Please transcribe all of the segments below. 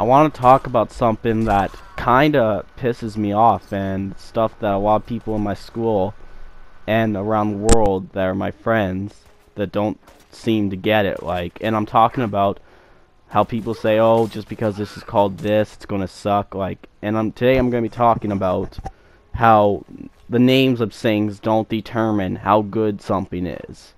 I want to talk about something that kinda pisses me off and stuff that a lot of people in my school and around the world that are my friends that don't seem to get it. Like, and I'm talking about how people say, oh, just because this is called this, it's gonna suck. Like, and today I'm gonna be talking about how the names of things don't determine how good something is.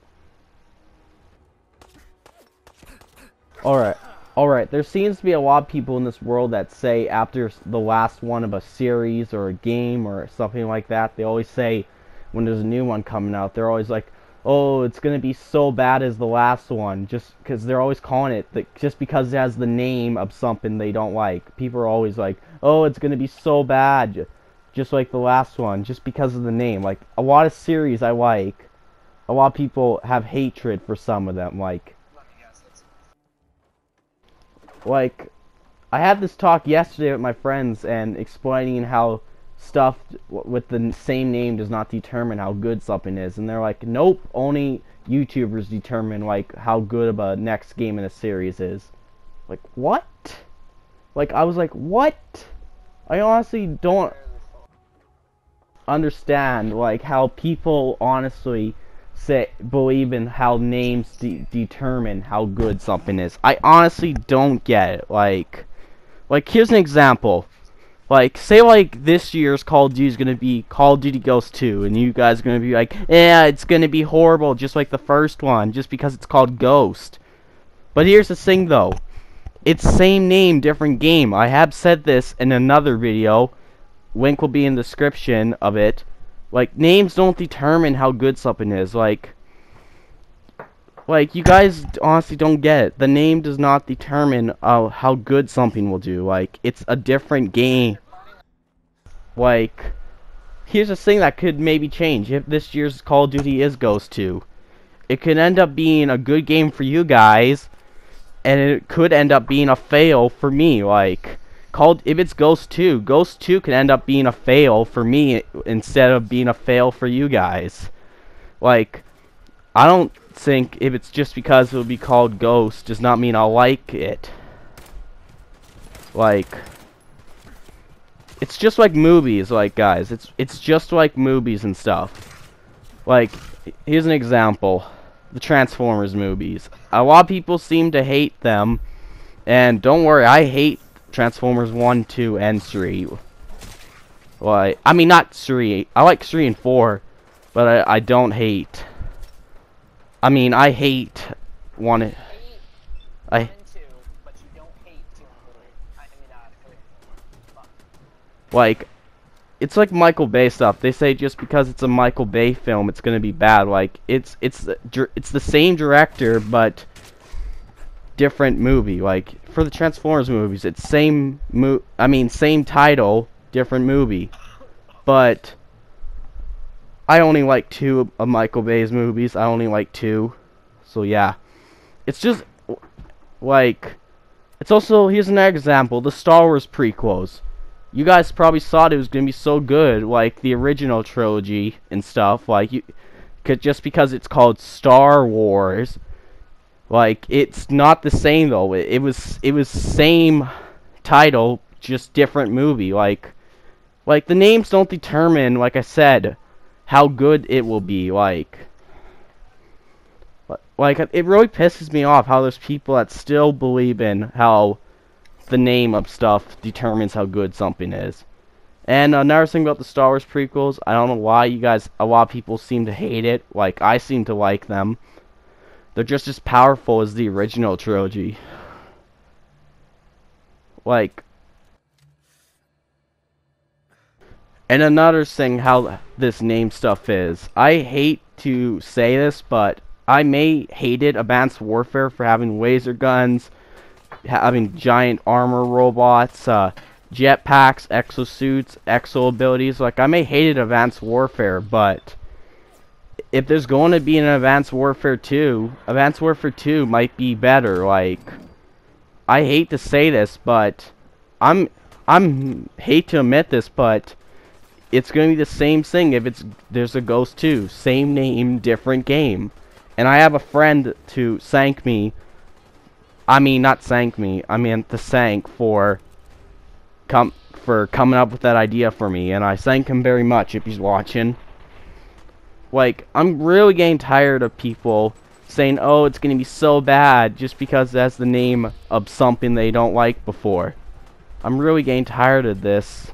Alright, there seems to be a lot of people in this world that say after the last one of a series or a game or something like that, they always say, when there's a new one coming out, they're always like, oh, it's gonna be so bad as the last one, just because they're always calling it, just because it has the name of something they don't like. People are always like, oh, it's gonna be so bad, just like the last one, just because of the name. Like, a lot of series I like, a lot of people have hatred for some of them, like, I had this talk yesterday with my friends and explaining how stuff with the same name does not determine how good something is, and they're like, nope, only YouTubers determine like how good of a next game in a series is. Like, what? Like, I was like, what? I honestly don't understand like how people honestly believe in how names determine how good something is. I honestly don't get it. Like here's an example. Like, say like this year's Call of Duty is gonna be Call of Duty Ghost 2, and you guys are gonna be like, yeah, it's gonna be horrible, just like the first one, just because it's called Ghost. But here's the thing, though. It's same name, different game. I have said this in another video. Link will be in the description of it. Like, names don't determine how good something is. Like, you guys honestly don't get it. The name does not determine how good something will do. Like, it's a different game. Like, here's a thing that could maybe change. If this year's Call of Duty is Ghost 2, it could end up being a good game for you guys, and it could end up being a fail for me. Like, if it's Ghost 2 could end up being a fail for me instead of being a fail for you guys. Like, I don't think if it's just because it would be called Ghost does not mean I'll like it. Like, it's just like movies, like, guys, it's just like movies and stuff. Like, here's an example. The Transformers movies. A lot of people seem to hate them, and don't worry, I hate Transformers 1, 2, and 3. Like, I mean, not 3. I like 3 and 4, but I don't hate. I mean, I hate 1. Like, it's like Michael Bay stuff. They say just because it's a Michael Bay film, it's gonna be bad. Like, it's the same director, but different movie. Like, for the Transformers movies, it's same title, different movie. But I only like 2 of Michael Bay's movies. I only like 2. So yeah. It's just like, it's also, here's an example, the Star Wars prequels. You guys probably thought it was gonna be so good, like the original trilogy and stuff. Like, just because it's called Star Wars. Like, it's not the same though. It was same title, just different movie. Like the names don't determine, like I said, how good it will be. Like it really pisses me off how there's people that still believe in how the name of stuff determines how good something is. And another thing about the Star Wars prequels, I don't know why a lot of people seem to hate it. Like, I seem to like them. They're just as powerful as the original trilogy. Like, and another thing how this name stuff is. I hate to say this, but I may hated Advanced Warfare for having laser guns, having giant armor robots, jetpacks, exosuits, exo abilities. Like, I may hated Advanced Warfare, but if there's going to be an Advanced Warfare 2, Advanced Warfare 2 might be better. Like, I hate to say this, but I'm hate to admit this, but it's going to be the same thing if there's a Ghost 2, same name, different game. And I have a friend to thank me I mean, not thank me. I mean to thank for coming up with that idea for me, and I thank him very much if he's watching. Like, I'm really getting tired of people saying, oh, it's gonna be so bad just because that's the name of something they don't like before. I'm really getting tired of this.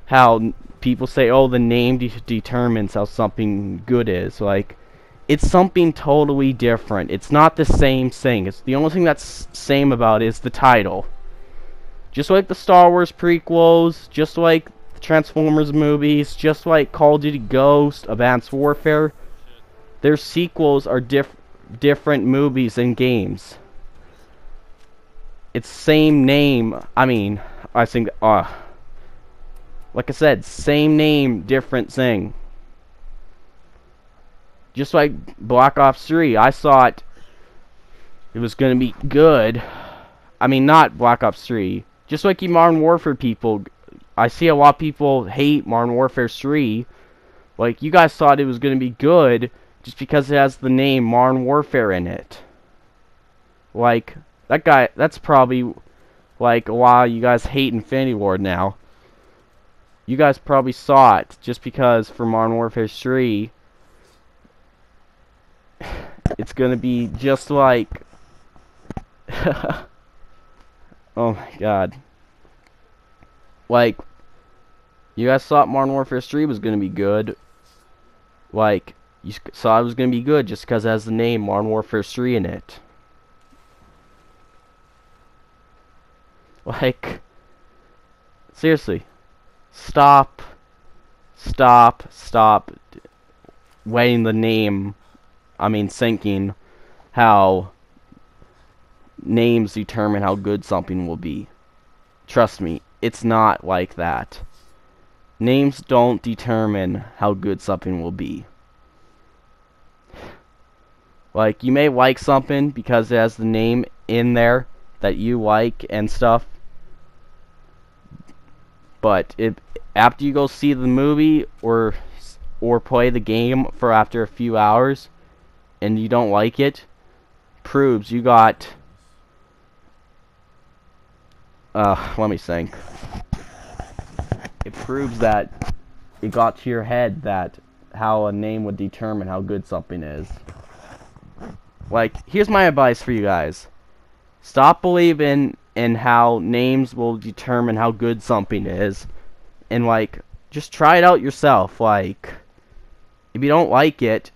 How people say, oh, the name determines how something good is. Like, it's something totally different. It's not the same thing. It's the only thing that's same about it is the title. Just like the Star Wars prequels, just like the Transformers movies, just like Call of Duty Ghost, Advanced Warfare, their sequels are different movies and games. It's same name. I mean, I think, like I said, same name, different thing. Just like Black Ops 3, I thought it was gonna be good. I mean, not Black Ops 3. Just like you Modern Warfare people, I see a lot of people hate Modern Warfare 3. Like, you guys thought it was gonna be good just because it has the name Modern Warfare in it. Like, that guy, that's probably like why you guys hate Infinity Ward now. You guys probably saw it just because for Modern Warfare 3, it's gonna be just like oh my god. Like, you guys thought Modern Warfare 3 was gonna be good. Like, you saw it was gonna be good just because it has the name Modern Warfare 3 in it. Like, seriously. Stop weighing the name. I mean, thinking how names determine how good something will be. Trust me, it's not like that. Names don't determine how good something will be. Like, you may like something because it has the name in there that you like and stuff. But after you go see the movie or play the game for after a few hours and you don't like it, proves you got let me think. It proves that it got to your head that how a name would determine how good something is. Like, here's my advice for you guys. Stop believing in how names will determine how good something is. And, like, just try it out yourself. Like, if you don't like it,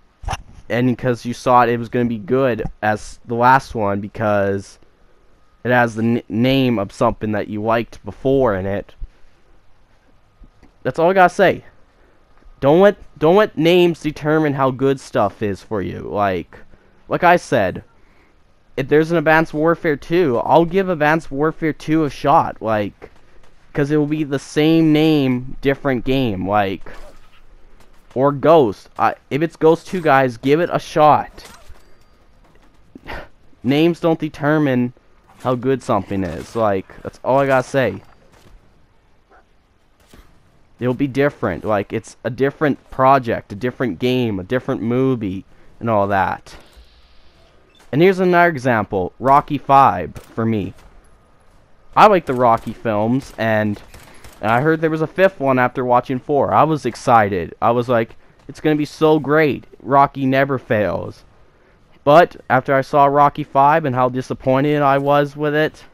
and because you thought it was going to be good as the last one because it has the name of something that you liked before in it, that's all I gotta say. Don't let names determine how good stuff is for you. Like I said, if there's an Advanced Warfare 2, I'll give Advanced Warfare 2 a shot. Like, because it will be the same name, different game. Like, or Ghost. If it's Ghost 2, guys, give it a shot. Names don't determine how good something is. Like, that's all I gotta say. It'll be different. Like, it's a different project, a different game, a different movie, and all that. And here's another example. Rocky 5, for me. I like the Rocky films, and I heard there was a 5th one after watching 4. I was excited. I was like, it's gonna be so great. Rocky never fails. But, after I saw Rocky 5 and how disappointed I was with it,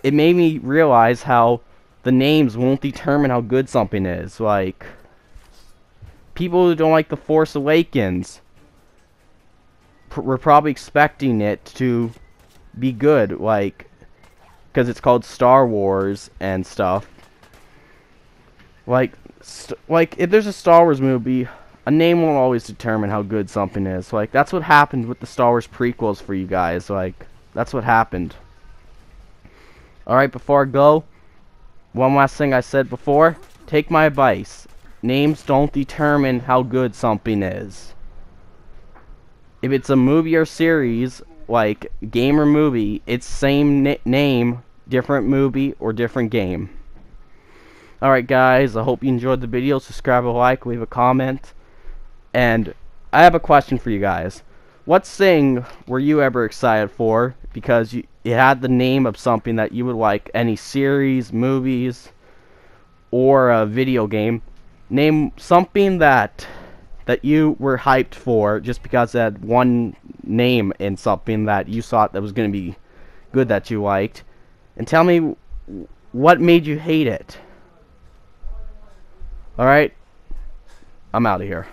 it made me realize how the names won't determine how good something is. Like, people who don't like The Force Awakens were probably expecting it to be good, like, because it's called Star Wars and stuff. Like, if there's a Star Wars movie, a name won't always determine how good something is. Like, that's what happened with the Star Wars prequels for you guys. Like, that's what happened. Alright, before I go, one last thing I said before. Take my advice. Names don't determine how good something is. If it's a movie or series, like game or movie, it's same name, different movie, or different game. Alright guys, I hope you enjoyed the video. Subscribe, like, leave a comment. And I have a question for you guys. What thing were you ever excited for because it had the name of something that you would like, any series, movies, or a video game. Name something that you were hyped for just because it had one name in something that you thought that was going to be good that you liked. And tell me what made you hate it. Alright? I'm out of here.